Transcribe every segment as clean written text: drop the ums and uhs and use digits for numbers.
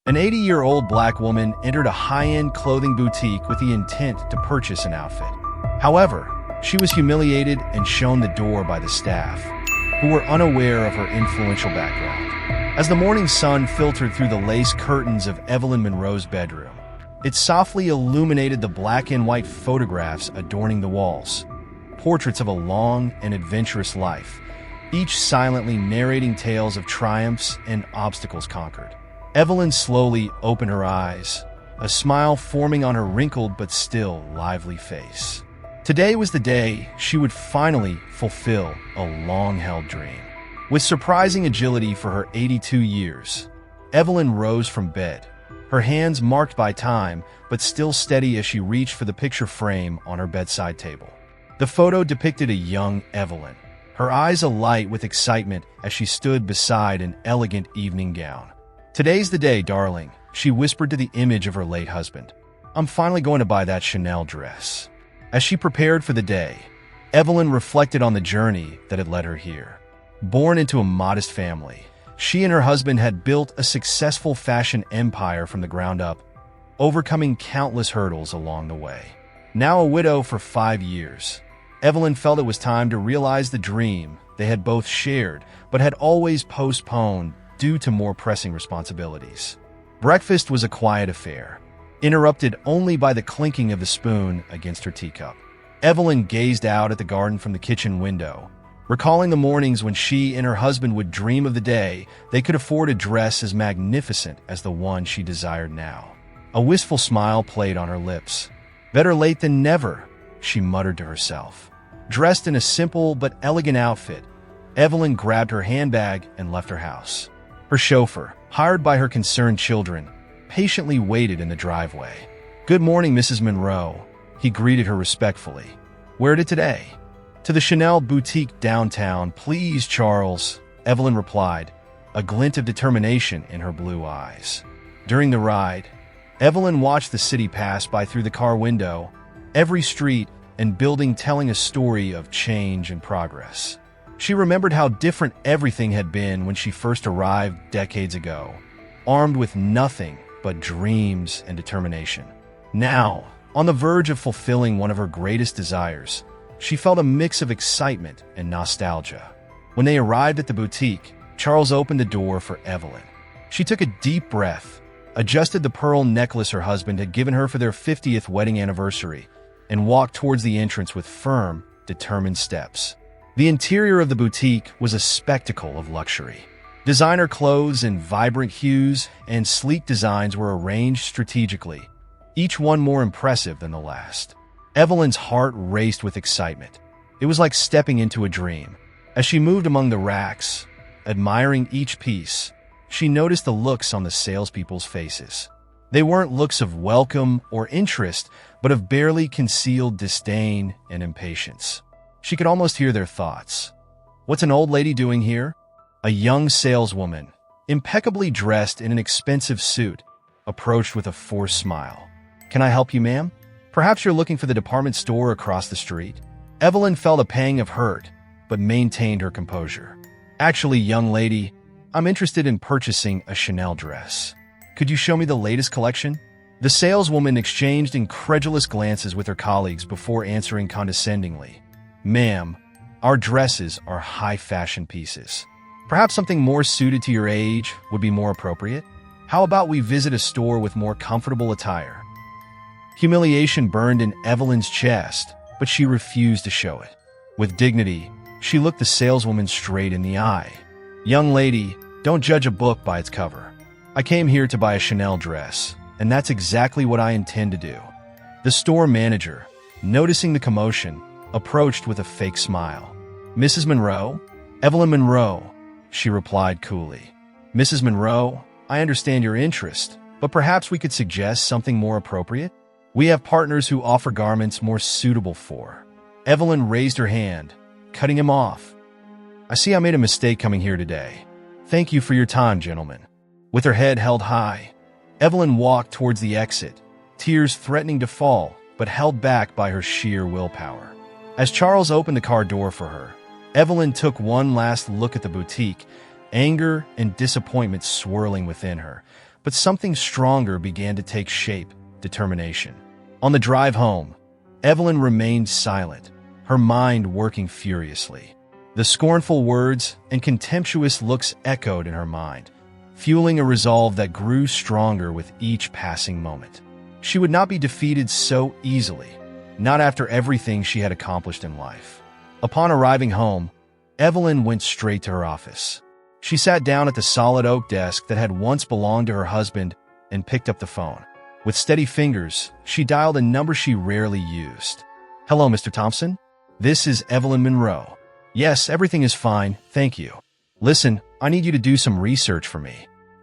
An 80-year-old black woman entered a high-end clothing boutique with the intent to purchase an outfit. However, she was humiliated and shown the door by the staff, who were unaware of her influential background. As the morning sun filtered through the lace curtains of Evelyn Monroe's bedroom, it softly illuminated the black and white photographs adorning the walls, portraits of a long and adventurous life, each silently narrating tales of triumphs and obstacles conquered. Evelyn slowly opened her eyes, a smile forming on her wrinkled but still lively face. Today was the day she would finally fulfill a long-held dream. With surprising agility for her 82 years, Evelyn rose from bed, her hands marked by time but still steady as she reached for the picture frame on her bedside table. The photo depicted a young Evelyn, her eyes alight with excitement as she stood beside an elegant evening gown. "Today's the day, darling," she whispered to the image of her late husband. "I'm finally going to buy that Chanel dress." As she prepared for the day, Evelyn reflected on the journey that had led her here. Born into a modest family, she and her husband had built a successful fashion empire from the ground up, overcoming countless hurdles along the way. Now a widow for 5 years, Evelyn felt it was time to realize the dream they had both shared but had always postponed due to more pressing responsibilities. Breakfast was a quiet affair, interrupted only by the clinking of the spoon against her teacup. Evelyn gazed out at the garden from the kitchen window, recalling the mornings when she and her husband would dream of the day they could afford a dress as magnificent as the one she desired now. A wistful smile played on her lips. "Better late than never," she muttered to herself. Dressed in a simple but elegant outfit, Evelyn grabbed her handbag and left her house. Her chauffeur, hired by her concerned children, patiently waited in the driveway. "Good morning, Mrs. Monroe," he greeted her respectfully. "Where to today?" "To the Chanel boutique downtown, please, Charles," Evelyn replied, a glint of determination in her blue eyes. During the ride, Evelyn watched the city pass by through the car window, every street and building telling a story of change and progress. She remembered how different everything had been when she first arrived decades ago, armed with nothing but dreams and determination. Now, on the verge of fulfilling one of her greatest desires, she felt a mix of excitement and nostalgia. When they arrived at the boutique, Charles opened the door for Evelyn. She took a deep breath, adjusted the pearl necklace her husband had given her for their 50th wedding anniversary, and walked towards the entrance with firm, determined steps. The interior of the boutique was a spectacle of luxury. Designer clothes in vibrant hues and sleek designs were arranged strategically, each one more impressive than the last. Evelyn's heart raced with excitement. It was like stepping into a dream. As she moved among the racks, admiring each piece, she noticed the looks on the salespeople's faces. They weren't looks of welcome or interest, but of barely concealed disdain and impatience. She could almost hear their thoughts. "What's an old lady doing here?" A young saleswoman, impeccably dressed in an expensive suit, approached with a forced smile. "Can I help you, ma'am? Perhaps you're looking for the department store across the street?" Evelyn felt a pang of hurt, but maintained her composure. "Actually, young lady, I'm interested in purchasing a Chanel dress. Could you show me the latest collection?" The saleswoman exchanged incredulous glances with her colleagues before answering condescendingly. "Ma'am, our dresses are high-fashion pieces. Perhaps something more suited to your age would be more appropriate? How about we visit a store with more comfortable attire?" Humiliation burned in Evelyn's chest, but she refused to show it. With dignity, she looked the saleswoman straight in the eye. "Young lady, don't judge a book by its cover. I came here to buy a Chanel dress, and that's exactly what I intend to do." The store manager, noticing the commotion, approached with a fake smile. "Mrs. Monroe?" "Evelyn Monroe," she replied coolly. "Mrs. Monroe, I understand your interest, but perhaps we could suggest something more appropriate? We have partners who offer garments more suitable for." Evelyn raised her hand, cutting him off. "I see I made a mistake coming here today. Thank you for your time, gentlemen." With her head held high, Evelyn walked towards the exit, tears threatening to fall, but held back by her sheer willpower. As Charles opened the car door for her, Evelyn took one last look at the boutique, anger and disappointment swirling within her. but something stronger began to take shape: determination. On the drive home, Evelyn remained silent, her mind working furiously. The scornful words and contemptuous looks echoed in her mind, fueling a resolve that grew stronger with each passing moment. She would not be defeated so easily, not after everything she had accomplished in life. Upon arriving home, Evelyn went straight to her office. She sat down at the solid oak desk that had once belonged to her husband and picked up the phone. With steady fingers, she dialed a number she rarely used. "Hello, Mr. Thompson? This is Evelyn Monroe." "Yes, everything is fine, thank you. Listen, I need you to do some research for me.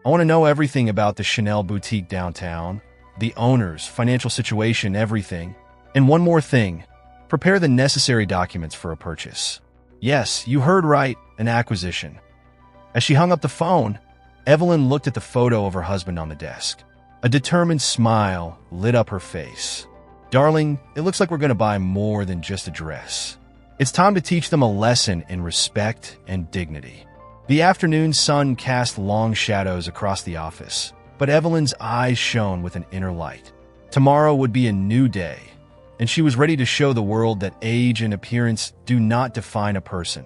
I want to know everything about the Chanel boutique downtown, the owner's financial situation, everything. And one more thing, prepare the necessary documents for a purchase." "Yes, you heard right, an acquisition." As she hung up the phone, Evelyn looked at the photo of her husband on the desk. A determined smile lit up her face. "Darling, it looks like we're going to buy more than just a dress. It's time to teach them a lesson in respect and dignity." The afternoon sun cast long shadows across the office, but Evelyn's eyes shone with an inner light. Tomorrow would be a new day, and she was ready to show the world that age and appearance do not define a person.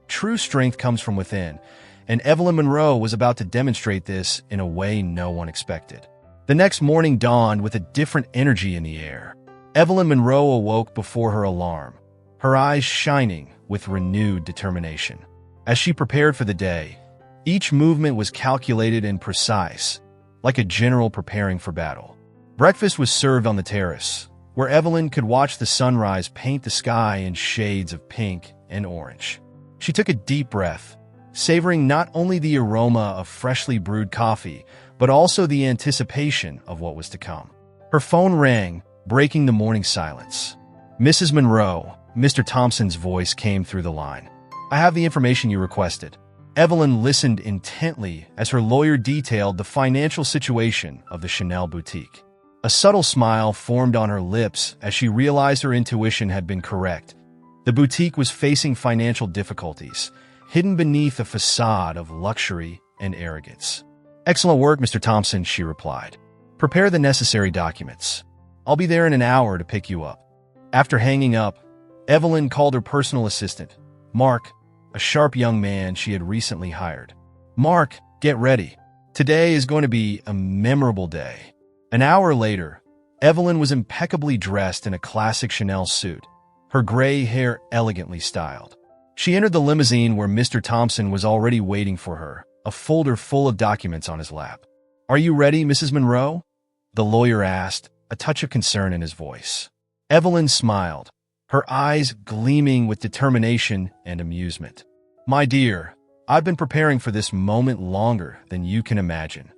True strength comes from within, and Evelyn Monroe was about to demonstrate this in a way no one expected. The next morning dawned with a different energy in the air. Evelyn Monroe awoke before her alarm, her eyes shining with renewed determination. As she prepared for the day, each movement was calculated and precise, like a general preparing for battle. Breakfast was served on the terrace, where Evelyn could watch the sunrise paint the sky in shades of pink and orange. She took a deep breath, savoring not only the aroma of freshly brewed coffee, but also the anticipation of what was to come. Her phone rang, breaking the morning silence. "Mrs. Monroe," Mr. Thompson's voice came through the line. "I have the information you requested." Evelyn listened intently as her lawyer detailed the financial situation of the Chanel boutique. A subtle smile formed on her lips as she realized her intuition had been correct. The boutique was facing financial difficulties, hidden beneath a facade of luxury and arrogance. "Excellent work, Mr. Thompson," she replied. "Prepare the necessary documents. I'll be there in an hour to pick you up." After hanging up, Evelyn called her personal assistant, Mark, a sharp young man she had recently hired. "Mark, get ready. Today is going to be a memorable day." An hour later, Evelyn was impeccably dressed in a classic Chanel suit, her gray hair elegantly styled. She entered the limousine where Mr. Thompson was already waiting for her, a folder full of documents on his lap. "Are you ready, Mrs. Monroe?" the lawyer asked, a touch of concern in his voice. Evelyn smiled, her eyes gleaming with determination and amusement. "My dear, I've been preparing for this moment longer than you can imagine."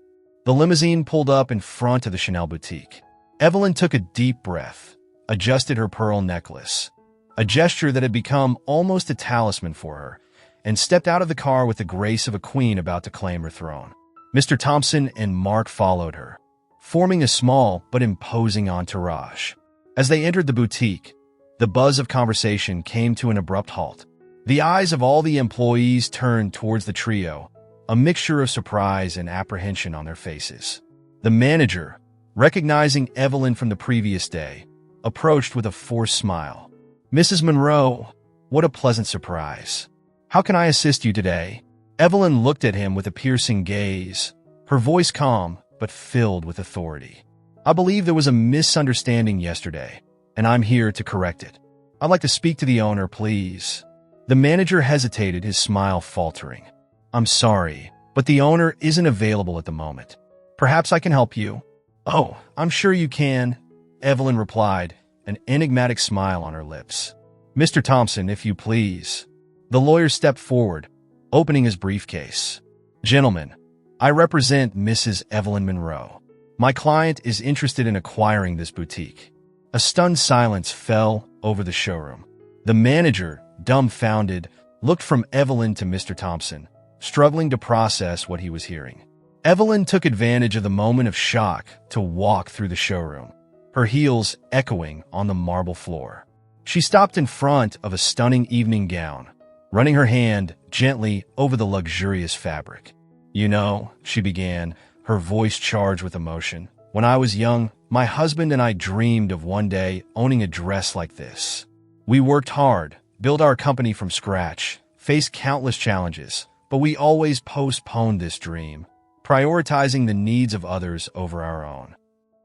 The limousine pulled up in front of the Chanel boutique. Evelyn took a deep breath, adjusted her pearl necklace, a gesture that had become almost a talisman for her, and stepped out of the car with the grace of a queen about to claim her throne. Mr. Thompson and Mark followed her, forming a small but imposing entourage. As they entered the boutique, the buzz of conversation came to an abrupt halt. The eyes of all the employees turned towards the trio, a mixture of surprise and apprehension on their faces. The manager, recognizing Evelyn from the previous day, approached with a forced smile. "Mrs. Monroe, what a pleasant surprise. How can I assist you today?" Evelyn looked at him with a piercing gaze, her voice calm but filled with authority. "I believe there was a misunderstanding yesterday, and I'm here to correct it. I'd like to speak to the owner, please." The manager hesitated, his smile faltering. "I'm sorry, but the owner isn't available at the moment. Perhaps I can help you." "Oh, I'm sure you can," Evelyn replied, an enigmatic smile on her lips. "Mr. Thompson, if you please." The lawyer stepped forward, opening his briefcase. "Gentlemen, I represent Mrs. Evelyn Monroe. My client is interested in acquiring this boutique." A stunned silence fell over the showroom. The manager, dumbfounded, looked from Evelyn to Mr. Thompson, struggling to process what he was hearing. Evelyn took advantage of the moment of shock to walk through the showroom, her heels echoing on the marble floor. She stopped in front of a stunning evening gown, running her hand gently over the luxurious fabric. "You know," she began, her voice charged with emotion. "When I was young, my husband and I dreamed of one day owning a dress like this. We worked hard, built our company from scratch, faced countless challenges, but we always postponed this dream, prioritizing the needs of others over our own."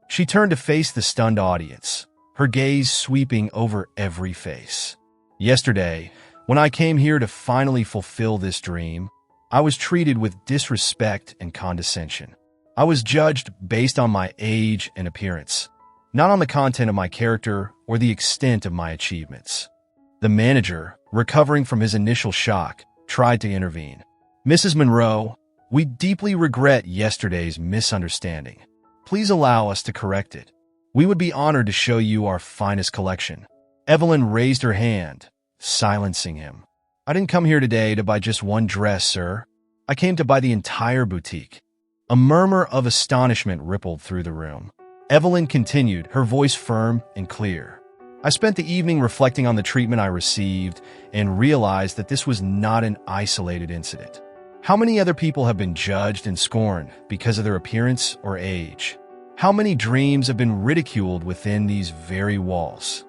She turned to face the stunned audience, her gaze sweeping over every face. "Yesterday, when I came here to finally fulfill this dream, I was treated with disrespect and condescension. I was judged based on my age and appearance, not on the content of my character or the extent of my achievements." The manager, recovering from his initial shock, tried to intervene. "Mrs. Monroe, we deeply regret yesterday's misunderstanding. Please allow us to correct it. We would be honored to show you our finest collection." Evelyn raised her hand, silencing him. "I didn't come here today to buy just one dress, sir. I came to buy the entire boutique." A murmur of astonishment rippled through the room. Evelyn continued, her voice firm and clear. "I spent the evening reflecting on the treatment I received and realized that this was not an isolated incident. How many other people have been judged and scorned because of their appearance or age? How many dreams have been ridiculed within these very walls?"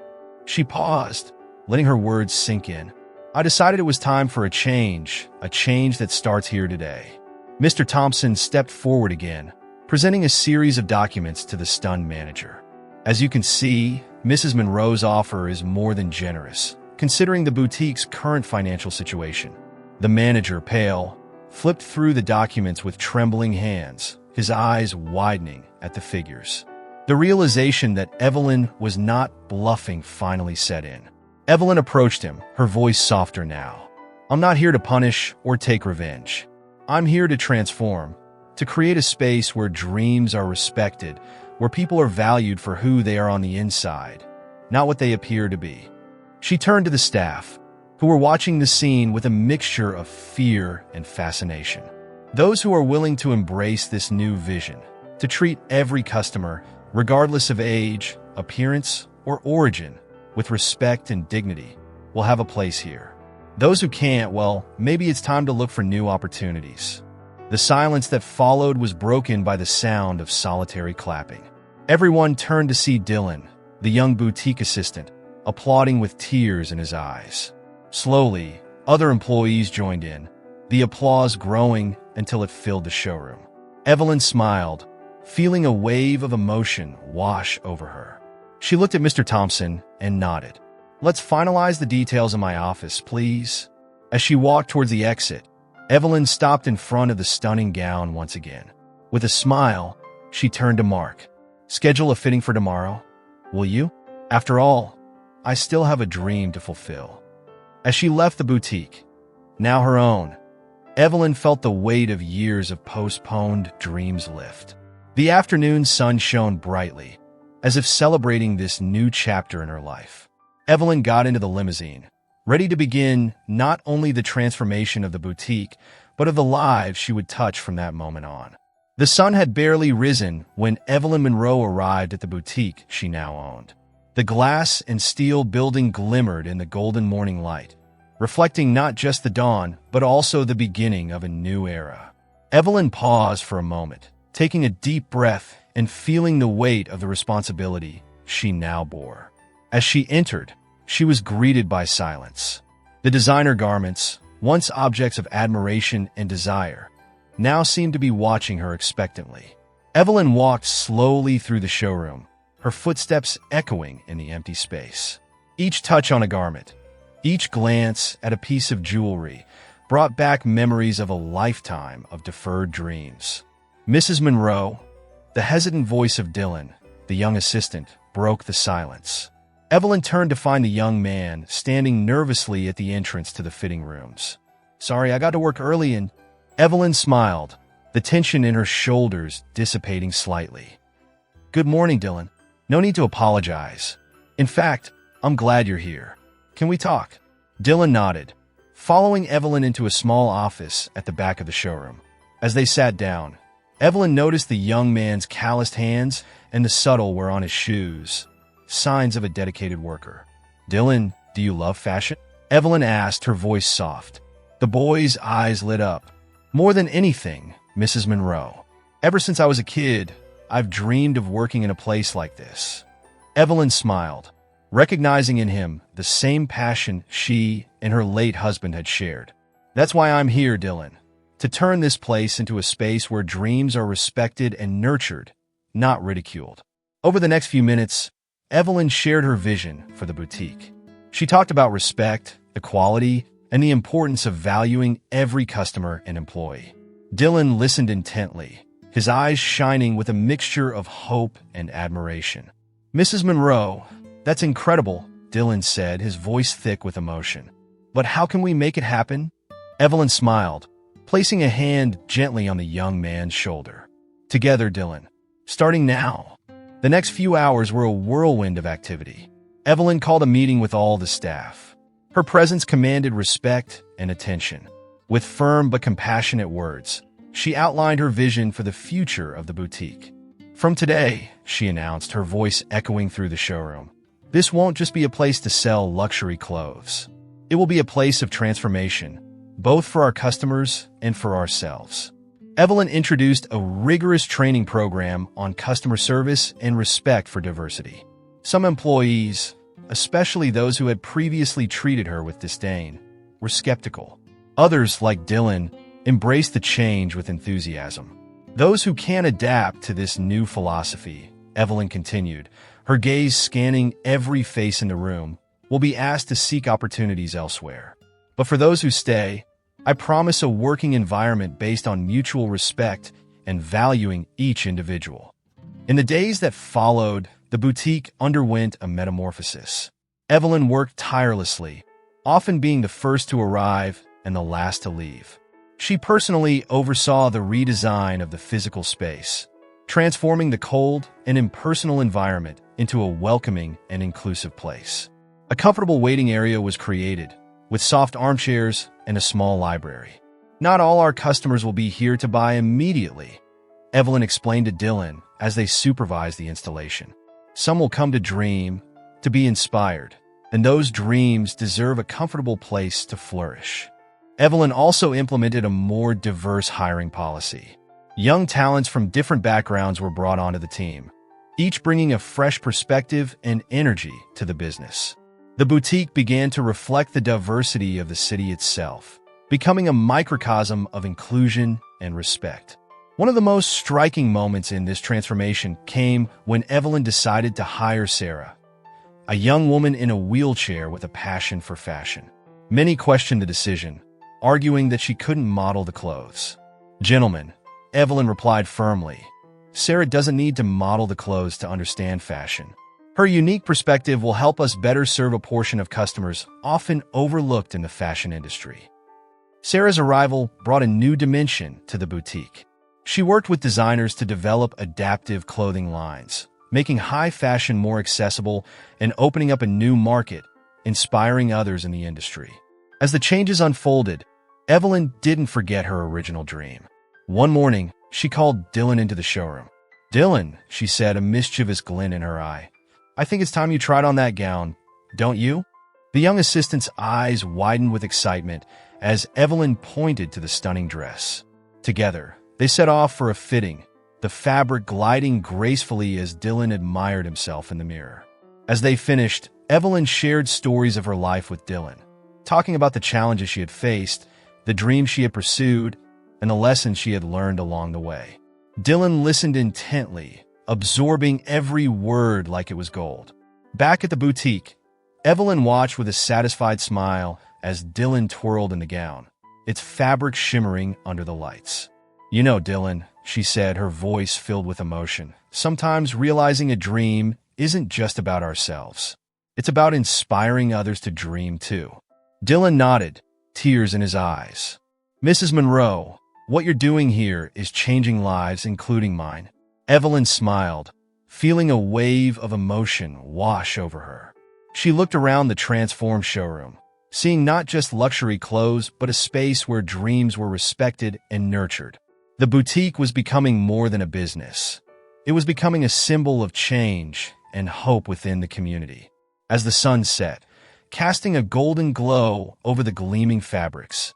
She paused, letting her words sink in. "I decided it was time for a change that starts here today." Mr. Thompson stepped forward again, presenting a series of documents to the stunned manager. "As you can see, Mrs. Monroe's offer is more than generous, considering the boutique's current financial situation." The manager, pale, flipped through the documents with trembling hands, his eyes widening at the figures. The realization that Evelyn was not bluffing finally set in. Evelyn approached him, her voice softer now. "I'm not here to punish or take revenge. I'm here to transform, to create a space where dreams are respected, where people are valued for who they are on the inside, not what they appear to be." She turned to the staff, who were watching the scene with a mixture of fear and fascination. Those who are willing to embrace this new vision, to treat every customer, regardless of age, appearance, or origin, with respect and dignity, will have a place here. Those who can't, well, maybe it's time to look for new opportunities. The silence that followed was broken by the sound of solitary clapping. Everyone turned to see Dylan, the young boutique assistant, applauding with tears in his eyes. Slowly, other employees joined in, the applause growing until it filled the showroom. Evelyn smiled, feeling a wave of emotion wash over her. She looked at Mr. Thompson and nodded. "Let's finalize the details in my office, please." As she walked towards the exit, Evelyn stopped in front of the stunning gown once again. With a smile, she turned to Mark. "Schedule a fitting for tomorrow, will you? After all, I still have a dream to fulfill." As she left the boutique, now her own, Evelyn felt the weight of years of postponed dreams lift. The afternoon sun shone brightly, as if celebrating this new chapter in her life. Evelyn got into the limousine, ready to begin not only the transformation of the boutique, but of the lives she would touch from that moment on. The sun had barely risen when Evelyn Monroe arrived at the boutique she now owned. The glass and steel building glimmered in the golden morning light, reflecting not just the dawn, but also the beginning of a new era. Evelyn paused for a moment, taking a deep breath and feeling the weight of the responsibility she now bore. As she entered, she was greeted by silence. The designer garments, once objects of admiration and desire, now seemed to be watching her expectantly. Evelyn walked slowly through the showroom, her footsteps echoing in the empty space. Each touch on a garment, each glance at a piece of jewelry brought back memories of a lifetime of deferred dreams. "Mrs. Monroe," the hesitant voice of Dylan, the young assistant, broke the silence. Evelyn turned to find the young man standing nervously at the entrance to the fitting rooms. "Sorry, I got to work early and—" Evelyn smiled, the tension in her shoulders dissipating slightly. "Good morning, Dylan. No need to apologize. In fact, I'm glad you're here. Can we talk?" Dylan nodded, following Evelyn into a small office at the back of the showroom. As they sat down, Evelyn noticed the young man's calloused hands and the subtle wear on his shoes, signs of a dedicated worker. "Dylan, do you love fashion?" Evelyn asked, her voice soft. The boy's eyes lit up. "More than anything, Mrs. Monroe. Ever since I was a kid, I've dreamed of working in a place like this. Evelyn smiled, recognizing in him the same passion she and her late husband had shared. That's why I'm here, Dylan, to turn this place into a space where dreams are respected and nurtured, not ridiculed. Over the next few minutes, Evelyn shared her vision for the boutique. She talked about respect, equality, and the importance of valuing every customer and employee. Dylan listened intently, his eyes shining with a mixture of hope and admiration. Mrs. Monroe, that's incredible, Dylan said, his voice thick with emotion. But how can we make it happen? Evelyn smiled, placing a hand gently on the young man's shoulder. Together, Dylan. Starting now. The next few hours were a whirlwind of activity. Evelyn called a meeting with all the staff. Her presence commanded respect and attention. With firm but compassionate words, she outlined her vision for the future of the boutique. From today, she announced, her voice echoing through the showroom, this won't just be a place to sell luxury clothes. It will be a place of transformation, both for our customers and for ourselves. Evelyn introduced a rigorous training program on customer service and respect for diversity. Some employees, especially those who had previously treated her with disdain, were skeptical. Others, like Dylan, embraced the change with enthusiasm. Those who can adapt to this new philosophy, Evelyn continued, her gaze scanning every face in the room, will be asked to seek opportunities elsewhere. But for those who stay, I promise a working environment based on mutual respect and valuing each individual. In the days that followed, the boutique underwent a metamorphosis. Evelyn worked tirelessly, often being the first to arrive and the last to leave. She personally oversaw the redesign of the physical space, transforming the cold and impersonal environment into a welcoming and inclusive place. A comfortable waiting area was created, with soft armchairs and a small library. Not all our customers will be here to buy immediately, Evelyn explained to Dylan as they supervised the installation. Some will come to dream, to be inspired, and those dreams deserve a comfortable place to flourish. Evelyn also implemented a more diverse hiring policy. Young talents from different backgrounds were brought onto the team, each bringing a fresh perspective and energy to the business. The boutique began to reflect the diversity of the city itself, becoming a microcosm of inclusion and respect. One of the most striking moments in this transformation came when Evelyn decided to hire Sarah, a young woman in a wheelchair with a passion for fashion. Many questioned the decision, arguing that she couldn't model the clothes. Gentlemen, Evelyn replied firmly, Sarah doesn't need to model the clothes to understand fashion. Her unique perspective will help us better serve a portion of customers often overlooked in the fashion industry. Sarah's arrival brought a new dimension to the boutique. She worked with designers to develop adaptive clothing lines, making high fashion more accessible and opening up a new market, inspiring others in the industry. As the changes unfolded, Evelyn didn't forget her original dream. One morning, she called Dylan into the showroom. Dylan, she said, a mischievous glint in her eye. I think it's time you tried on that gown, don't you? The young assistant's eyes widened with excitement as Evelyn pointed to the stunning dress. Together, they set off for a fitting, the fabric gliding gracefully as Dylan admired himself in the mirror. As they finished, Evelyn shared stories of her life with Dylan, talking about the challenges she had faced, the dreams she had pursued, and the lessons she had learned along the way. Dylan listened intently, absorbing every word like it was gold. Back at the boutique, Evelyn watched with a satisfied smile as Dylan twirled in the gown, its fabric shimmering under the lights. You know, Dylan, she said, her voice filled with emotion, sometimes realizing a dream isn't just about ourselves. It's about inspiring others to dream too. Dylan nodded, tears in his eyes. Mrs. Monroe, what you're doing here is changing lives, including mine. Evelyn smiled, feeling a wave of emotion wash over her. She looked around the transformed showroom, seeing not just luxury clothes, but a space where dreams were respected and nurtured. The boutique was becoming more than a business. It was becoming a symbol of change and hope within the community. As the sun set, casting a golden glow over the gleaming fabrics,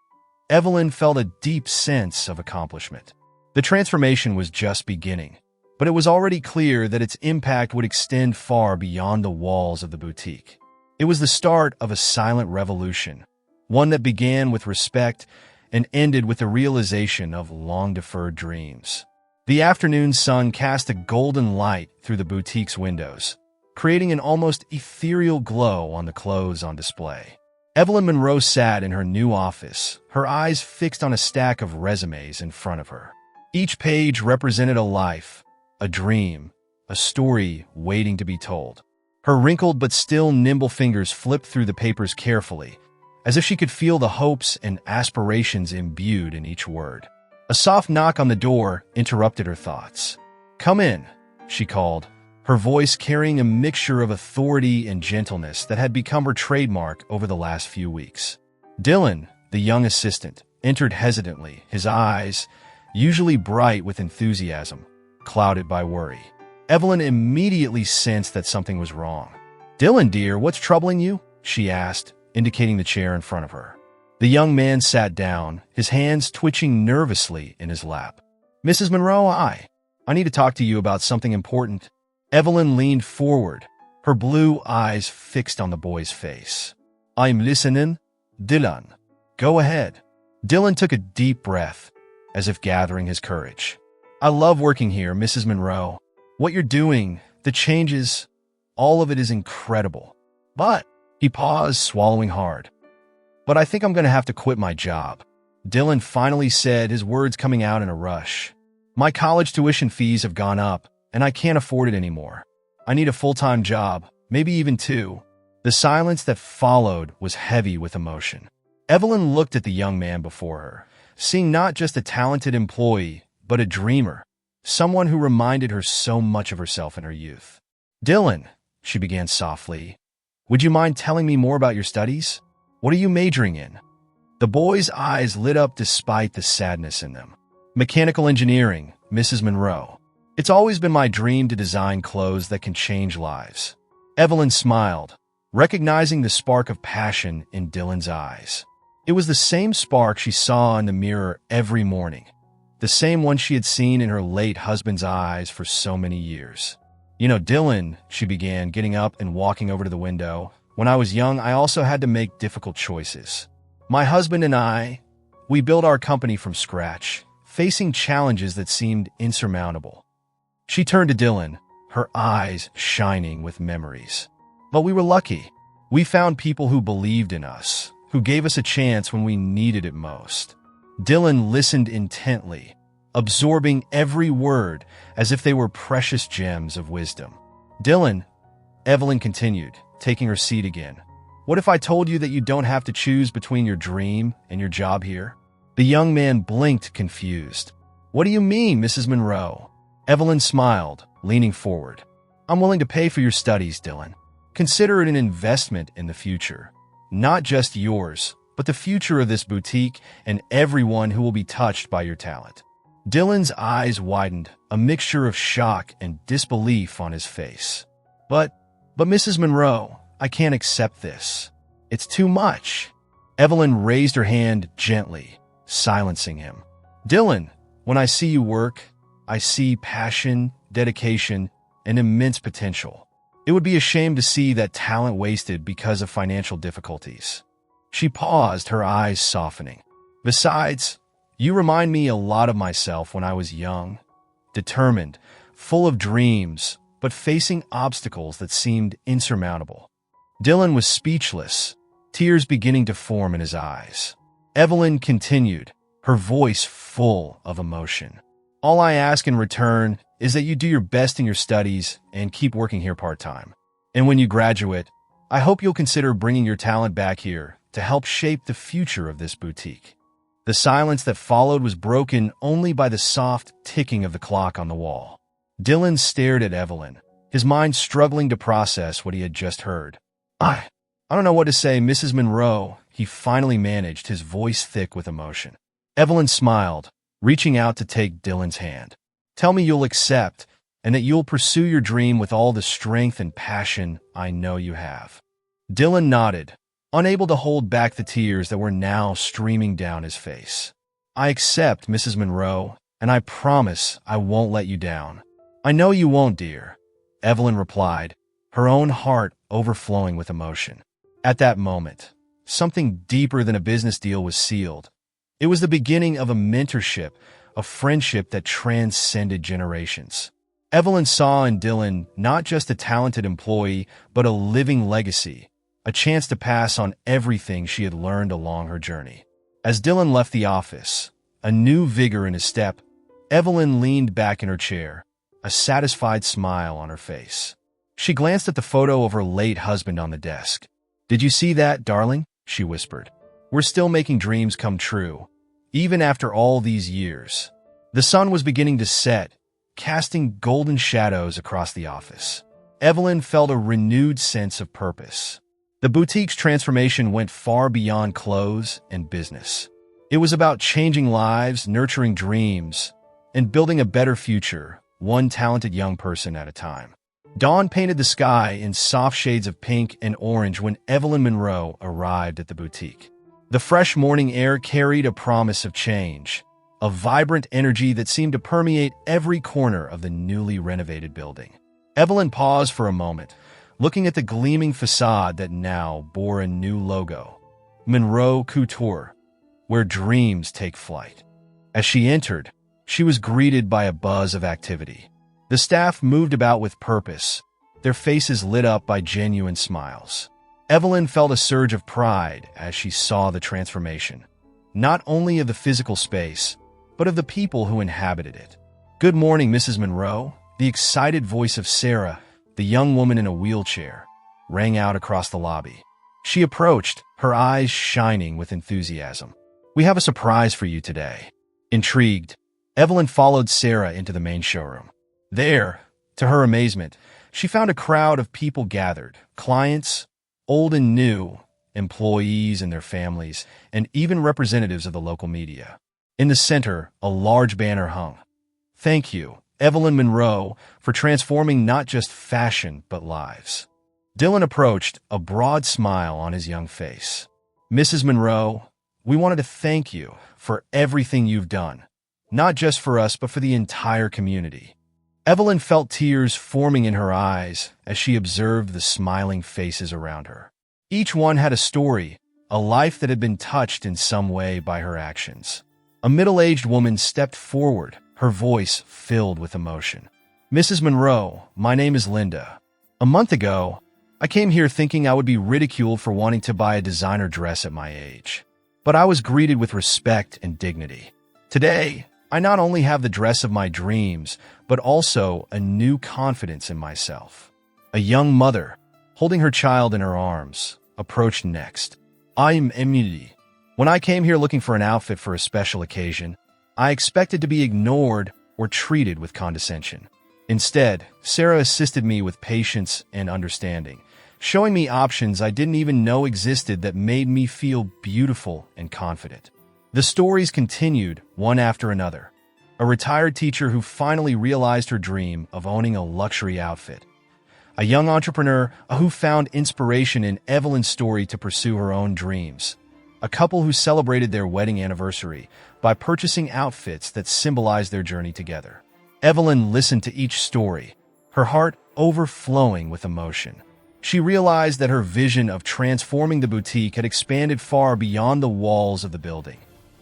Evelyn felt a deep sense of accomplishment. The transformation was just beginning, but it was already clear that its impact would extend far beyond the walls of the boutique. It was the start of a silent revolution, one that began with respect and ended with the realization of long-deferred dreams. The afternoon sun cast a golden light through the boutique's windows, creating an almost ethereal glow on the clothes on display. Evelyn Monroe sat in her new office, her eyes fixed on a stack of resumes in front of her. Each page represented a life, a dream, a story waiting to be told. Her wrinkled but still nimble fingers flipped through the papers carefully, as if she could feel the hopes and aspirations imbued in each word. A soft knock on the door interrupted her thoughts. "Come in," she called, her voice carrying a mixture of authority and gentleness that had become her trademark over the last few weeks. Dylan, the young assistant, entered hesitantly, his eyes, usually bright with enthusiasm, clouded by worry. Evelyn immediately sensed that something was wrong. "Dylan, dear, what's troubling you?" she asked, indicating the chair in front of her. The young man sat down, his hands twitching nervously in his lap. "Mrs. Monroe, I need to talk to you about something important." Evelyn leaned forward, her blue eyes fixed on the boy's face. "I'm listening, Dylan. Go ahead." Dylan took a deep breath, as if gathering his courage. "I love working here, Mrs. Monroe. What you're doing, the changes, all of it is incredible. But," he paused, swallowing hard, "but I think I'm going to have to quit my job." Dylan finally said, his words coming out in a rush. "My college tuition fees have gone up, and I can't afford it anymore. I need a full-time job, maybe even two." The silence that followed was heavy with emotion. Evelyn looked at the young man before her, seeing not just a talented employee, but a dreamer, someone who reminded her so much of herself in her youth. "Dylan," she began softly, "would you mind telling me more about your studies? What are you majoring in?" The boy's eyes lit up despite the sadness in them. "Mechanical engineering, Mrs. Monroe. It's always been my dream to design clothes that can change lives." Evelyn smiled, recognizing the spark of passion in Dylan's eyes. It was the same spark she saw in the mirror every morning, the same one she had seen in her late husband's eyes for so many years. "You know, Dylan," she began, getting up and walking over to the window, "when I was young, I also had to make difficult choices. My husband and I, we built our company from scratch, facing challenges that seemed insurmountable." She turned to Dylan, her eyes shining with memories. "But we were lucky. We found people who believed in us, who gave us a chance when we needed it most." Dylan listened intently, absorbing every word as if they were precious gems of wisdom. "Dylan," Evelyn continued, taking her seat again, "what if I told you that you don't have to choose between your dream and your job here?" The young man blinked, confused. "What do you mean, Mrs. Monroe?" Evelyn smiled, leaning forward. "I'm willing to pay for your studies, Dylan. Consider it an investment in the future. Not just yours, but the future of this boutique and everyone who will be touched by your talent." Dylan's eyes widened, a mixture of shock and disbelief on his face. But Mrs. Monroe, I can't accept this. It's too much." Evelyn raised her hand gently, silencing him. "Dylan, when I see you work, I see passion, dedication, and immense potential. It would be a shame to see that talent wasted because of financial difficulties." She paused, her eyes softening. "Besides, you remind me a lot of myself when I was young, determined, full of dreams, but facing obstacles that seemed insurmountable." Dylan was speechless, tears beginning to form in his eyes. Evelyn continued, her voice full of emotion. "All I ask in return is that you do your best in your studies and keep working here part-time. And when you graduate, I hope you'll consider bringing your talent back here to help shape the future of this boutique." The silence that followed was broken only by the soft ticking of the clock on the wall. Dylan stared at Evelyn, his mind struggling to process what he had just heard. I don't know what to say, Mrs. Monroe," he finally managed, his voice thick with emotion. Evelyn smiled, reaching out to take Dylan's hand. "Tell me you'll accept, and that you'll pursue your dream with all the strength and passion I know you have." Dylan nodded, unable to hold back the tears that were now streaming down his face. "I accept, Mrs. Monroe," and I promise I won't let you down." "I know you won't, dear," Evelyn replied, her own heart overflowing with emotion. At that moment, something deeper than a business deal was sealed. It was the beginning of a mentorship, a friendship that transcended generations. Evelyn saw in Dylan not just a talented employee, but a living legacy, a chance to pass on everything she had learned along her journey. As Dylan left the office, a new vigor in his step, Evelyn leaned back in her chair, a satisfied smile on her face. She glanced at the photo of her late husband on the desk. "Did you see that, darling?" she whispered. "We're still making dreams come true, even after all these years." The sun was beginning to set, casting golden shadows across the office. Evelyn felt a renewed sense of purpose. The boutique's transformation went far beyond clothes and business. It was about changing lives, nurturing dreams, and building a better future, one talented young person at a time. Dawn painted the sky in soft shades of pink and orange when Evelyn Monroe arrived at the boutique. The fresh morning air carried a promise of change, a vibrant energy that seemed to permeate every corner of the newly renovated building. Evelyn paused for a moment, looking at the gleaming facade that now bore a new logo, Monroe Couture, where dreams take flight. As she entered, she was greeted by a buzz of activity. The staff moved about with purpose, their faces lit up by genuine smiles. Evelyn felt a surge of pride as she saw the transformation, not only of the physical space, but of the people who inhabited it. "Good morning, Mrs. Monroe." The excited voice of Sarah, the young woman in a wheelchair, rang out across the lobby. She approached, her eyes shining with enthusiasm. "We have a surprise for you today." Intrigued, Evelyn followed Sarah into the main showroom. There, to her amazement, she found a crowd of people gathered, clients, old and new, employees and their families, and even representatives of the local media. In the center, a large banner hung. "Thank you, Evelyn Monroe, for transforming not just fashion but lives." Dylan approached, a broad smile on his young face. "Mrs. Monroe, we wanted to thank you for everything you've done, not just for us but for the entire community." Evelyn felt tears forming in her eyes as she observed the smiling faces around her. Each one had a story, a life that had been touched in some way by her actions. A middle-aged woman stepped forward, her voice filled with emotion. "Mrs. Monroe, my name is Linda. A month ago, I came here thinking I would be ridiculed for wanting to buy a designer dress at my age. But I was greeted with respect and dignity. Today, I not only have the dress of my dreams, but also a new confidence in myself." A young mother, holding her child in her arms, approached next. "I am Emily. When I came here looking for an outfit for a special occasion, I expected to be ignored or treated with condescension. Instead, Sarah assisted me with patience and understanding, showing me options I didn't even know existed that made me feel beautiful and confident." The stories continued, one after another. A retired teacher who finally realized her dream of owning a luxury outfit. A young entrepreneur who found inspiration in Evelyn's story to pursue her own dreams. A couple who celebrated their wedding anniversary by purchasing outfits that symbolized their journey together. Evelyn listened to each story, her heart overflowing with emotion. She realized that her vision of transforming the boutique had expanded far beyond the walls of the building,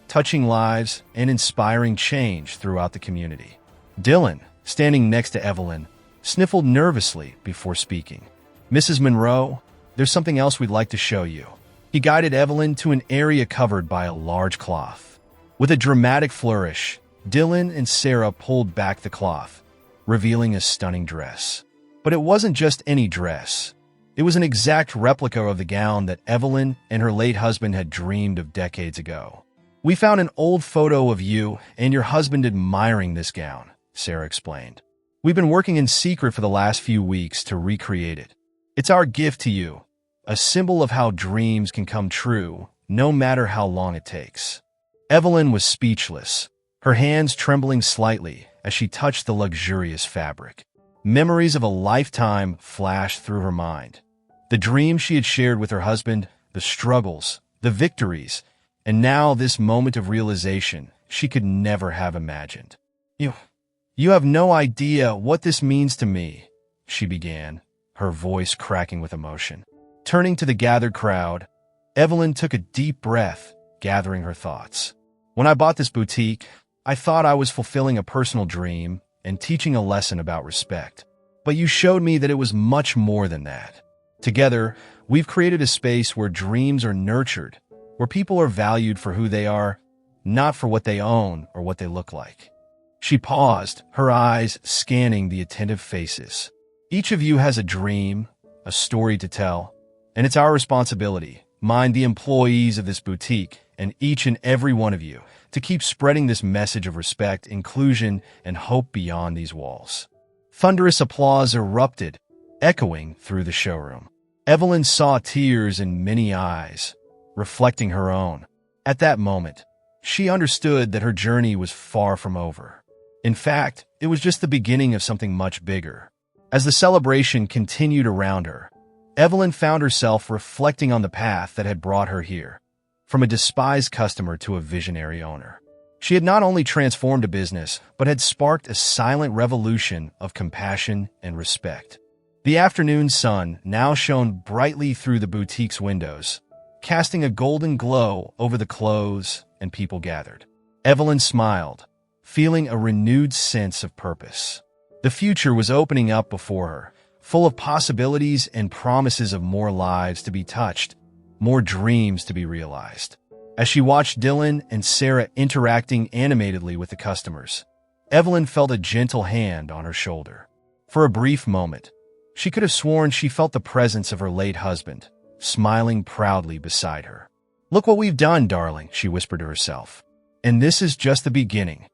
touching lives and inspiring change throughout the community. Dylan, standing next to Evelyn, sniffled nervously before speaking. "Mrs. Monroe, there's something else we'd like to show you." He guided Evelyn to an area covered by a large cloth. With a dramatic flourish, Dylan and Sarah pulled back the cloth, revealing a stunning dress. But it wasn't just any dress. It was an exact replica of the gown that Evelyn and her late husband had dreamed of decades ago. "We found an old photo of you and your husband admiring this gown," Sarah explained. "We've been working in secret for the last few weeks to recreate it. It's our gift to you, a symbol of how dreams can come true, no matter how long it takes." Evelyn was speechless, her hands trembling slightly as she touched the luxurious fabric. Memories of a lifetime flashed through her mind. The dreams she had shared with her husband, the struggles, the victories, and now this moment of realization she could never have imagined. You, you have no idea what this means to me, she began, her voice cracking with emotion. Turning to the gathered crowd, Evelyn took a deep breath, gathering her thoughts. When I bought this boutique, I thought I was fulfilling a personal dream and teaching a lesson about respect. But you showed me that it was much more than that. Together, we've created a space where dreams are nurtured, where people are valued for who they are, not for what they own or what they look like. She paused, her eyes scanning the attentive faces. Each of you has a dream, a story to tell, and it's our responsibility, mine, the employees of this boutique, and each and every one of you, to keep spreading this message of respect, inclusion, and hope beyond these walls. Thunderous applause erupted, echoing through the showroom. Evelyn saw tears in many eyes, reflecting her own. At that moment, she understood that her journey was far from over. In fact, it was just the beginning of something much bigger. As the celebration continued around her, Evelyn found herself reflecting on the path that had brought her here, from a despised customer to a visionary owner. She had not only transformed a business, but had sparked a silent revolution of compassion and respect. The afternoon sun now shone brightly through the boutique's windows, casting a golden glow over the clothes and people gathered. Evelyn smiled, feeling a renewed sense of purpose. The future was opening up before her, full of possibilities and promises of more lives to be touched, more dreams to be realized. As she watched Dylan and Sarah interacting animatedly with the customers, Evelyn felt a gentle hand on her shoulder. For a brief moment, she could have sworn she felt the presence of her late husband, smiling proudly beside her. "Look what we've done, darling," she whispered to herself. "And this is just the beginning."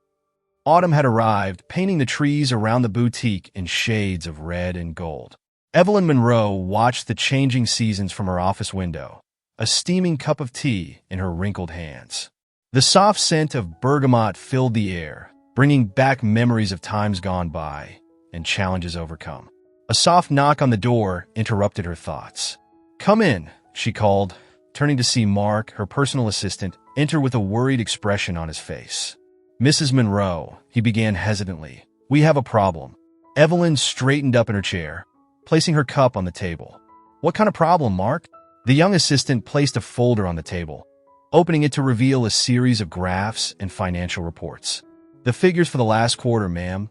Autumn had arrived, painting the trees around the boutique in shades of red and gold. Evelyn Monroe watched the changing seasons from her office window, a steaming cup of tea in her wrinkled hands. The soft scent of bergamot filled the air, bringing back memories of times gone by and challenges overcome. A soft knock on the door interrupted her thoughts. "Come in," she called, turning to see Mark, her personal assistant, enter with a worried expression on his face. "Mrs. Monroe," he began hesitantly, "we have a problem." Evelyn straightened up in her chair, placing her cup on the table. "What kind of problem, Mark?" The young assistant placed a folder on the table, opening it to reveal a series of graphs and financial reports. "The figures for the last quarter, ma'am.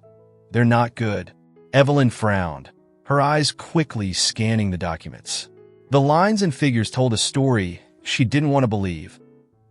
They're not good." Evelyn frowned, her eyes quickly scanning the documents. The lines and figures told a story she didn't want to believe.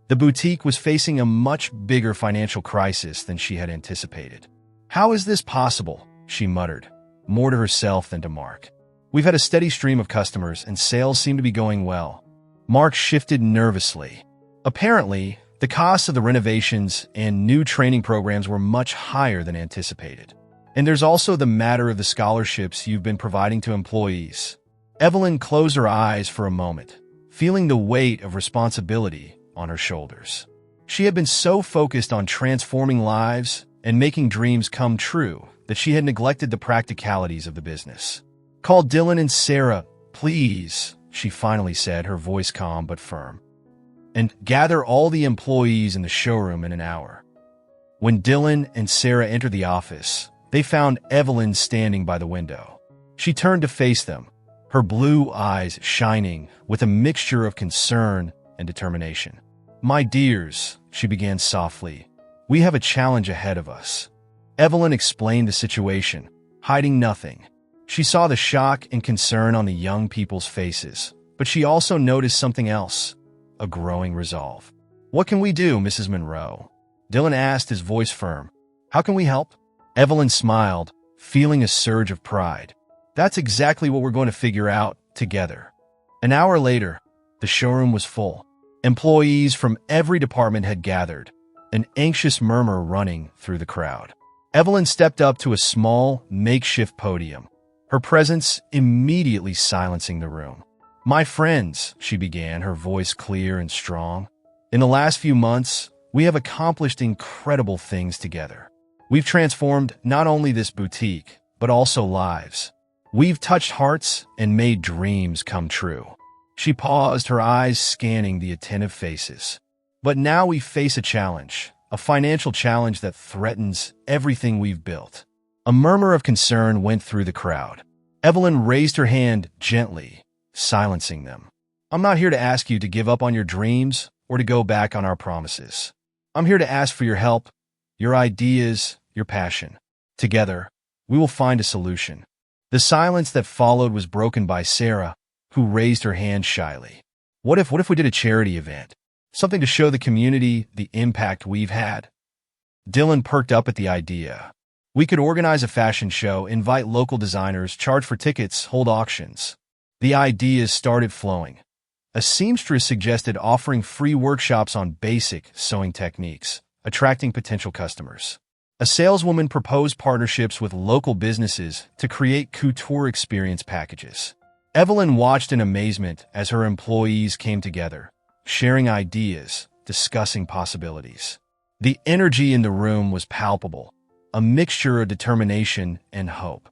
The boutique was facing a much bigger financial crisis than she had anticipated. "How is this possible?" she muttered, more to herself than to Mark. "We've had a steady stream of customers and sales seem to be going well." Mark shifted nervously. Apparently, the costs of the renovations and new training programs were much higher than anticipated. "And there's also the matter of the scholarships you've been providing to employees." Evelyn closed her eyes for a moment, feeling the weight of responsibility on her shoulders. She had been so focused on transforming lives and making dreams come true that she had neglected the practicalities of the business. "Call Dylan and Sarah, please," she finally said, her voice calm but firm. "And gather all the employees in the showroom in an hour." When Dylan and Sarah entered the office, they found Evelyn standing by the window. She turned to face them, her blue eyes shining with a mixture of concern and determination. "My dears," she began softly, "we have a challenge ahead of us." Evelyn explained the situation, hiding nothing. She saw the shock and concern on the young people's faces, but she also noticed something else, a growing resolve. "What can we do, Mrs. Monroe?" Dylan asked, his voice firm. "How can we help?" Evelyn smiled, feeling a surge of pride. "That's exactly what we're going to figure out together." An hour later, the showroom was full. Employees from every department had gathered, an anxious murmur running through the crowd. Evelyn stepped up to a small, makeshift podium, her presence immediately silencing the room. "My friends," she began, her voice clear and strong, "in the last few months, we have accomplished incredible things together. We've transformed not only this boutique, but also lives. We've touched hearts and made dreams come true." She paused, her eyes scanning the attentive faces. "But now we face a challenge, a financial challenge that threatens everything we've built. A murmur of concern went through the crowd. Evelyn raised her hand gently, silencing them. I'm not here to ask you to give up on your dreams or to go back on our promises. I'm here to ask for your help, your ideas, your passion. Together, we will find a solution. The silence that followed was broken by Sarah, who raised her hand shyly. What if we did a charity event? Something to show the community the impact we've had? Dylan perked up at the idea. We could organize a fashion show, invite local designers, charge for tickets, hold auctions. The ideas started flowing. A seamstress suggested offering free workshops on basic sewing techniques, attracting potential customers. A saleswoman proposed partnerships with local businesses to create couture experience packages. Evelyn watched in amazement as her employees came together, sharing ideas, discussing possibilities. The energy in the room was palpable, a mixture of determination and hope.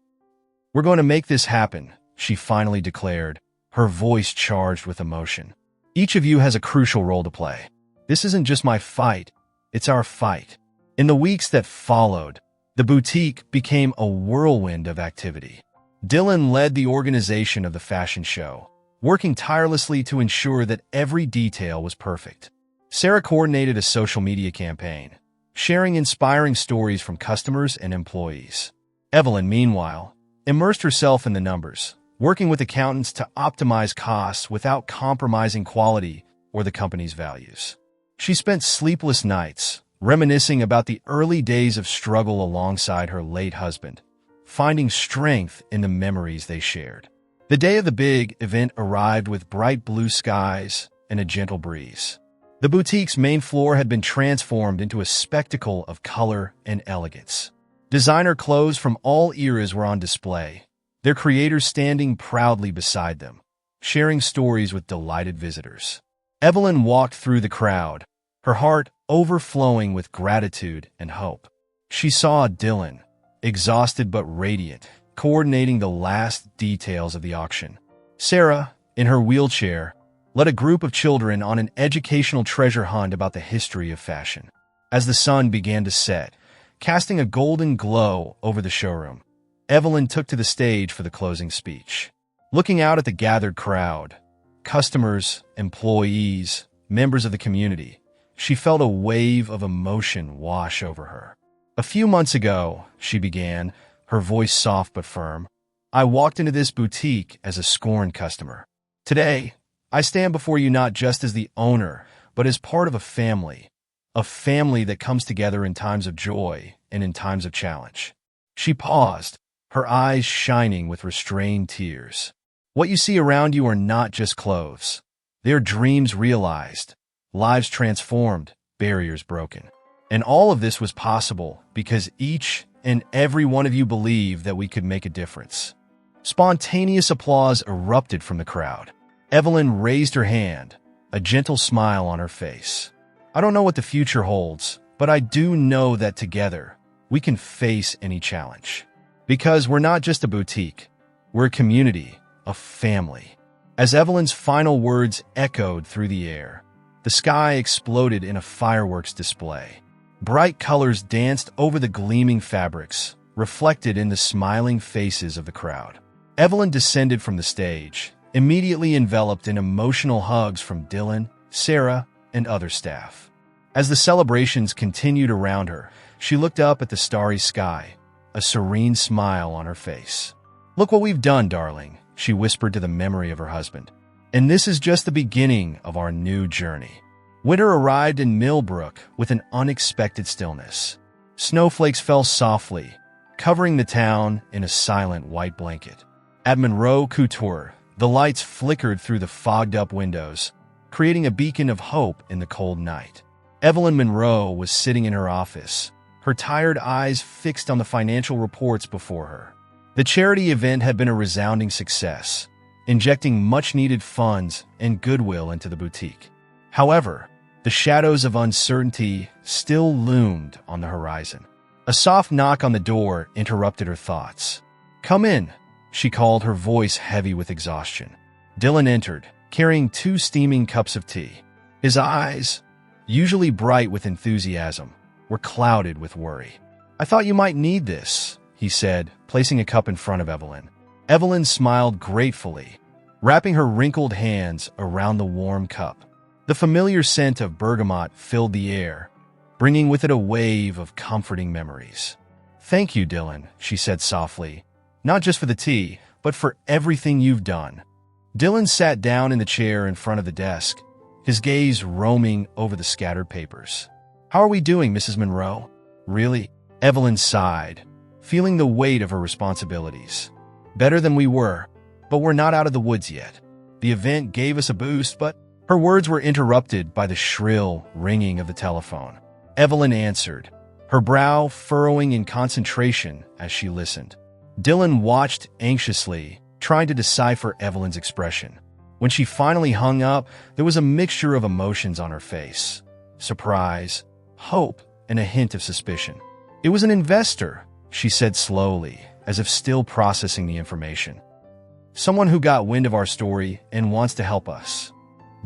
We're going to make this happen, she finally declared, her voice charged with emotion. Each of you has a crucial role to play. This isn't just my fight, it's our fight. In the weeks that followed, the boutique became a whirlwind of activity. Dylan led the organization of the fashion show, working tirelessly to ensure that every detail was perfect. Sarah coordinated a social media campaign, sharing inspiring stories from customers and employees. Evelyn, meanwhile, immersed herself in the numbers, working with accountants to optimize costs without compromising quality or the company's values. She spent sleepless nights, reminiscing about the early days of struggle alongside her late husband, finding strength in the memories they shared. The day of the big event arrived with bright blue skies and a gentle breeze. The boutique's main floor had been transformed into a spectacle of color and elegance. Designer clothes from all eras were on display, their creators standing proudly beside them, sharing stories with delighted visitors. Evelyn walked through the crowd, her heart overflowing with gratitude and hope. She saw Dylan, exhausted but radiant, coordinating the last details of the auction. Sarah, in her wheelchair, led a group of children on an educational treasure hunt about the history of fashion. As the sun began to set, casting a golden glow over the showroom, Evelyn took to the stage for the closing speech. Looking out at the gathered crowd, customers, employees, members of the community, she felt a wave of emotion wash over her. A few months ago, she began, her voice soft but firm, I walked into this boutique as a scorned customer. Today, I stand before you not just as the owner, but as part of a family that comes together in times of joy and in times of challenge. She paused, her eyes shining with restrained tears. What you see around you are not just clothes. They are dreams realized, lives transformed, barriers broken. And all of this was possible because each and every one of you believed that we could make a difference. Spontaneous applause erupted from the crowd. Evelyn raised her hand, a gentle smile on her face. I don't know what the future holds, but I do know that together, we can face any challenge. Because we're not just a boutique, we're a community, a family. As Evelyn's final words echoed through the air, the sky exploded in a fireworks display. Bright colors danced over the gleaming fabrics, reflected in the smiling faces of the crowd. Evelyn descended from the stage, immediately enveloped in emotional hugs from Dylan, Sarah, and other staff. As the celebrations continued around her, she looked up at the starry sky, a serene smile on her face. Look what we've done, darling, she whispered to the memory of her husband. And this is just the beginning of our new journey. Winter arrived in Millbrook with an unexpected stillness. Snowflakes fell softly, covering the town in a silent white blanket. At Monroe Couture, the lights flickered through the fogged-up windows, creating a beacon of hope in the cold night. Evelyn Monroe was sitting in her office, her tired eyes fixed on the financial reports before her. The charity event had been a resounding success, injecting much-needed funds and goodwill into the boutique. However, the shadows of uncertainty still loomed on the horizon. A soft knock on the door interrupted her thoughts. "Come in," she called, her voice heavy with exhaustion. Dylan entered, carrying 2 steaming cups of tea. His eyes, usually bright with enthusiasm, were clouded with worry. "I thought you might need this," he said, placing a cup in front of Evelyn. Evelyn smiled gratefully, wrapping her wrinkled hands around the warm cup. The familiar scent of bergamot filled the air, bringing with it a wave of comforting memories. "Thank you, Dylan," she said softly, "not just for the tea, but for everything you've done." Dylan sat down in the chair in front of the desk, his gaze roaming over the scattered papers. "How are we doing, Mrs. Monroe?" "Really?" Evelyn sighed, feeling the weight of her responsibilities. "Better than we were, but we're not out of the woods yet. The event gave us a boost, but—" Her words were interrupted by the shrill ringing of the telephone. Evelyn answered, her brow furrowing in concentration as she listened. Dylan watched anxiously, trying to decipher Evelyn's expression. When she finally hung up, there was a mixture of emotions on her face: surprise, hope, and a hint of suspicion. "It was an investor," she said slowly, as if still processing the information. "Someone who got wind of our story and wants to help us."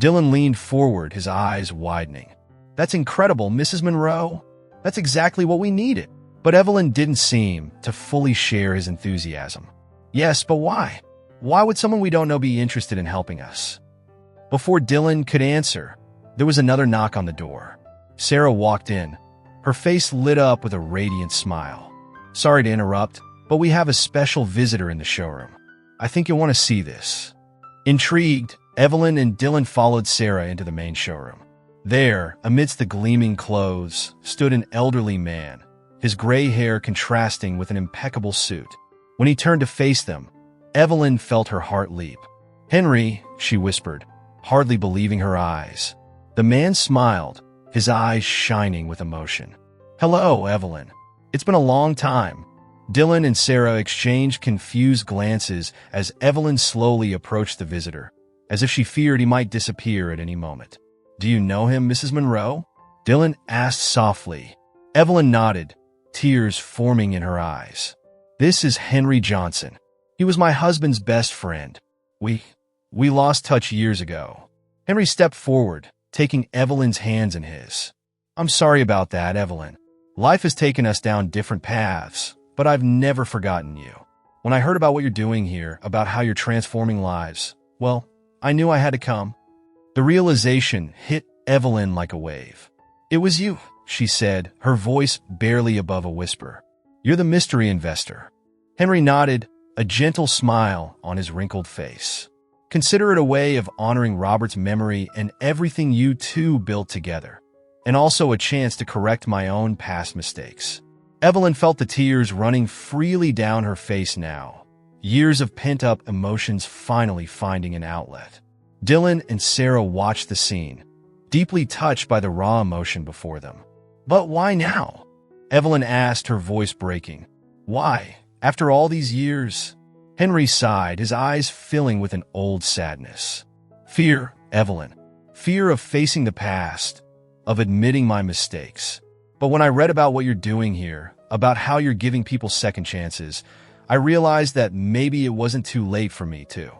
Dylan leaned forward, his eyes widening. "That's incredible, Mrs. Monroe. That's exactly what we needed." But Evelyn didn't seem to fully share his enthusiasm. "Yes, but why? Why would someone we don't know be interested in helping us?" Before Dylan could answer, there was another knock on the door. Sarah walked in, her face lit up with a radiant smile. "Sorry to interrupt, but we have a special visitor in the showroom. I think you'll want to see this." Intrigued, Evelyn and Dylan followed Sarah into the main showroom. There, amidst the gleaming clothes, stood an elderly man, his gray hair contrasting with an impeccable suit. When he turned to face them, Evelyn felt her heart leap. "Henry," she whispered, hardly believing her eyes. The man smiled, his eyes shining with emotion. "Hello, Evelyn. It's been a long time." Dylan and Sarah exchanged confused glances as Evelyn slowly approached the visitor, as if she feared he might disappear at any moment. "Do you know him, Mrs. Monroe?" Dylan asked softly. Evelyn nodded, tears forming in her eyes. "This is Henry Johnson. He was my husband's best friend. We lost touch years ago." Henry stepped forward, taking Evelyn's hands in his. "I'm sorry about that, Evelyn. Life has taken us down different paths, but I've never forgotten you. When I heard about what you're doing here, about how you're transforming lives, well, I knew I had to come." The realization hit Evelyn like a wave. "It was you," she said, her voice barely above a whisper. "You're the mystery investor." Henry nodded, a gentle smile on his wrinkled face. "Consider it a way of honoring Robert's memory and everything you two built together, and also a chance to correct my own past mistakes." Evelyn felt the tears running freely down her face now, years of pent-up emotions finally finding an outlet. Dylan and Sarah watched the scene, deeply touched by the raw emotion before them. "But why now?" Evelyn asked, her voice breaking. "Why, after all these years?" Henry sighed, his eyes filling with an old sadness. "Fear, Evelyn. Fear of facing the past, of admitting my mistakes. But when I read about what you're doing here, about how you're giving people second chances, I realized that maybe it wasn't too late for me too."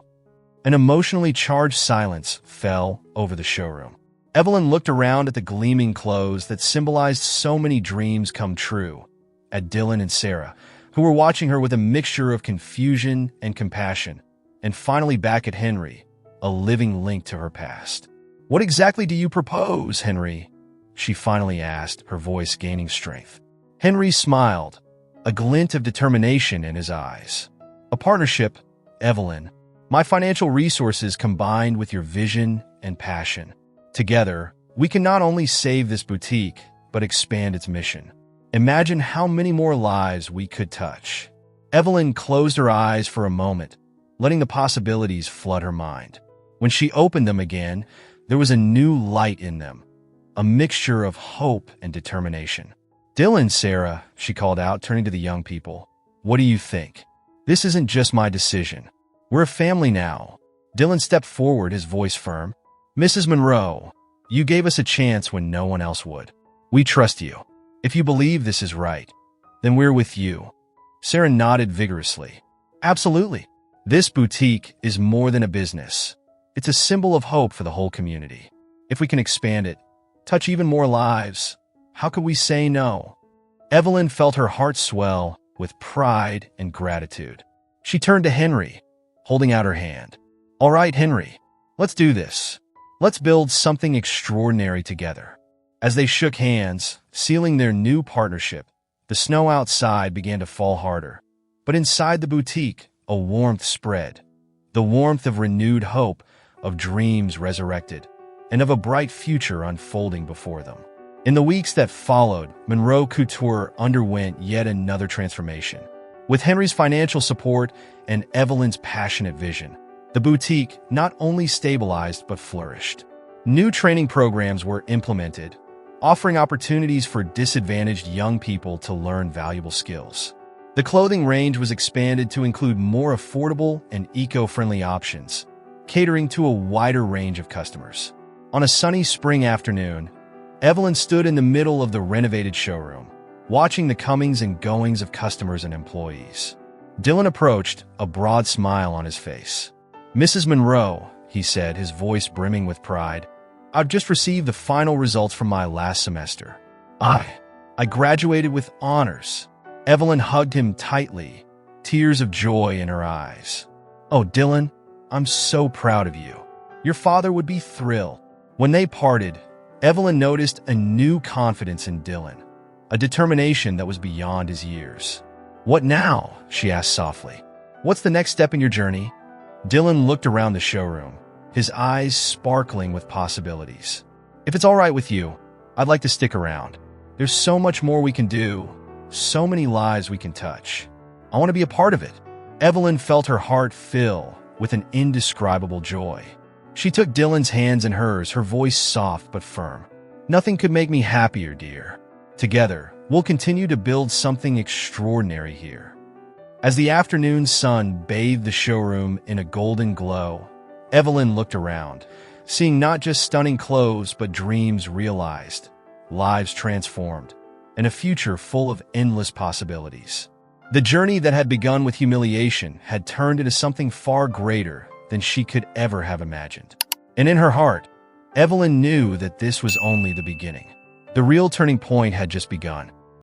An emotionally charged silence fell over the showroom. Evelyn looked around at the gleaming clothes that symbolized so many dreams come true, at Dylan and Sarah, who were watching her with a mixture of confusion and compassion, and finally back at Henry, a living link to her past. "What exactly do you propose, Henry?" she finally asked, her voice gaining strength. Henry smiled, a glint of determination in his eyes. "A partnership, Evelyn. My financial resources combined with your vision and passion. Together, we can not only save this boutique, but expand its mission. Imagine how many more lives we could touch." Evelyn closed her eyes for a moment, letting the possibilities flood her mind. When she opened them again, there was a new light in them, a mixture of hope and determination. "Dylan, Sarah," she called out, turning to the young people. "What do you think? This isn't just my decision. We're a family now." Dylan stepped forward, his voice firm. "Mrs. Monroe, you gave us a chance when no one else would. We trust you. If you believe this is right, then we're with you." Sarah nodded vigorously. "Absolutely. This boutique is more than a business. It's a symbol of hope for the whole community. If we can expand it, touch even more lives, How could we say no? Evelyn felt her heart swell with pride and gratitude. She turned to Henry, holding out her hand. All right, Henry, let's do this. Let's build something extraordinary together. As they shook hands, sealing their new partnership, the snow outside began to fall harder. But inside the boutique, a warmth spread. The warmth of renewed hope, of dreams resurrected, and of a bright future unfolding before them. In the weeks that followed, Monroe Couture underwent yet another transformation. With Henry's financial support and Evelyn's passionate vision, the boutique not only stabilized but flourished. New training programs were implemented, offering opportunities for disadvantaged young people to learn valuable skills. The clothing range was expanded to include more affordable and eco-friendly options, catering to a wider range of customers. On a sunny spring afternoon, Evelyn stood in the middle of the renovated showroom, watching the comings and goings of customers and employees. Dylan approached, a broad smile on his face. "Mrs. Monroe," he said, his voice brimming with pride, "I've just received the final results from my last semester. I graduated with honors." Evelyn hugged him tightly, tears of joy in her eyes. "Oh, Dylan, I'm so proud of you. Your father would be thrilled." When they parted, Evelyn noticed a new confidence in Dylan, a determination that was beyond his years. "What now?" she asked softly. "What's the next step in your journey?" Dylan looked around the showroom, his eyes sparkling with possibilities. "If it's all right with you, I'd like to stick around. There's so much more we can do, so many lives we can touch. I want to be a part of it." Evelyn felt her heart fill with an indescribable joy. She took Dylan's hands in hers, her voice soft but firm. "Nothing could make me happier, dear. Together, we'll continue to build something extraordinary here." As the afternoon sun bathed the showroom in a golden glow, Evelyn looked around, seeing not just stunning clothes but dreams realized, lives transformed, and a future full of endless possibilities. The journey that had begun with humiliation had turned into something far greater than she could ever have imagined. And in her heart, Evelyn knew that this was only the beginning. The real turning point had just begun.